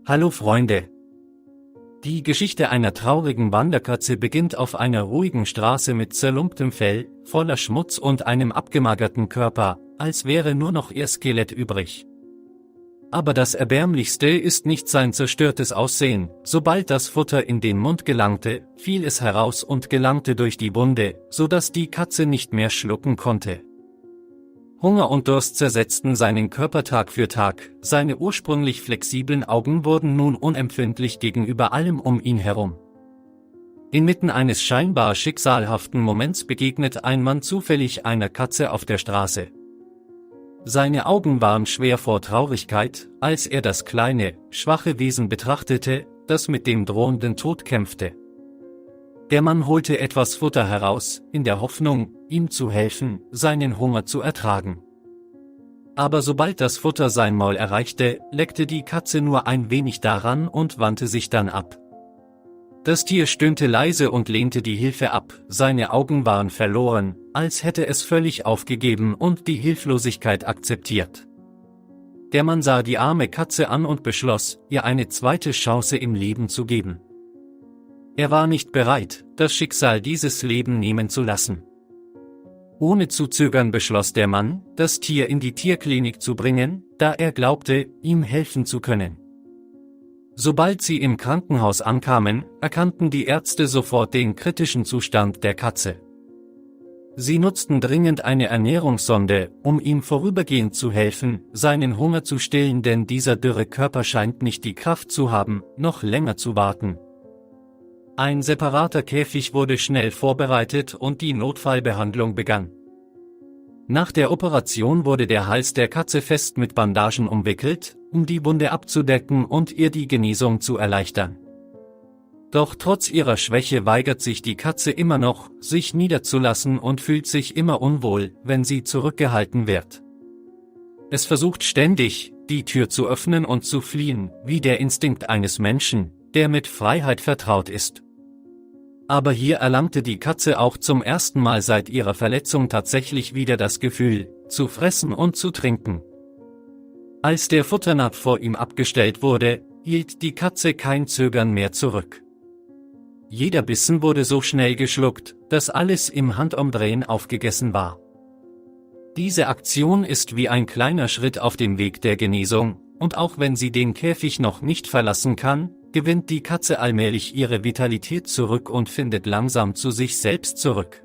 Hallo Freunde! Die Geschichte einer traurigen Wanderkatze beginnt auf einer ruhigen Straße mit zerlumptem Fell, voller Schmutz und einem abgemagerten Körper, als wäre nur noch ihr Skelett übrig. Aber das Erbärmlichste ist nicht sein zerstörtes Aussehen. Sobald das Futter in den Mund gelangte, fiel es heraus und gelangte durch die Wunde, sodass die Katze nicht mehr schlucken konnte. Hunger und Durst zersetzten seinen Körper Tag für Tag, seine ursprünglich flexiblen Augen wurden nun unempfindlich gegenüber allem um ihn herum. Inmitten eines scheinbar schicksalhaften Moments begegnet ein Mann zufällig einer Katze auf der Straße. Seine Augen waren schwer vor Traurigkeit, als er das kleine, schwache Wesen betrachtete, das mit dem drohenden Tod kämpfte. Der Mann holte etwas Futter heraus, in der Hoffnung, ihm zu helfen, seinen Hunger zu ertragen. Aber sobald das Futter sein Maul erreichte, leckte die Katze nur ein wenig daran und wandte sich dann ab. Das Tier stöhnte leise und lehnte die Hilfe ab, seine Augen waren verloren, als hätte es völlig aufgegeben und die Hilflosigkeit akzeptiert. Der Mann sah die arme Katze an und beschloss, ihr eine zweite Chance im Leben zu geben. Er war nicht bereit, das Schicksal dieses Leben nehmen zu lassen. Ohne zu zögern beschloss der Mann, das Tier in die Tierklinik zu bringen, da er glaubte, ihm helfen zu können. Sobald sie im Krankenhaus ankamen, erkannten die Ärzte sofort den kritischen Zustand der Katze. Sie nutzten dringend eine Ernährungssonde, um ihm vorübergehend zu helfen, seinen Hunger zu stillen, denn dieser dürre Körper scheint nicht die Kraft zu haben, noch länger zu warten. Ein separater Käfig wurde schnell vorbereitet und die Notfallbehandlung begann. Nach der Operation wurde der Hals der Katze fest mit Bandagen umwickelt, um die Wunde abzudecken und ihr die Genesung zu erleichtern. Doch trotz ihrer Schwäche weigert sich die Katze immer noch, sich niederzulassen und fühlt sich immer unwohl, wenn sie zurückgehalten wird. Es versucht ständig, die Tür zu öffnen und zu fliehen, wie der Instinkt eines Menschen, der mit Freiheit vertraut ist. Aber hier erlangte die Katze auch zum ersten Mal seit ihrer Verletzung tatsächlich wieder das Gefühl, zu fressen und zu trinken. Als der Futternapf vor ihm abgestellt wurde, hielt die Katze kein Zögern mehr zurück. Jeder Bissen wurde so schnell geschluckt, dass alles im Handumdrehen aufgegessen war. Diese Aktion ist wie ein kleiner Schritt auf dem Weg der Genesung, und auch wenn sie den Käfig noch nicht verlassen kann, gewinnt die Katze allmählich ihre Vitalität zurück und findet langsam zu sich selbst zurück.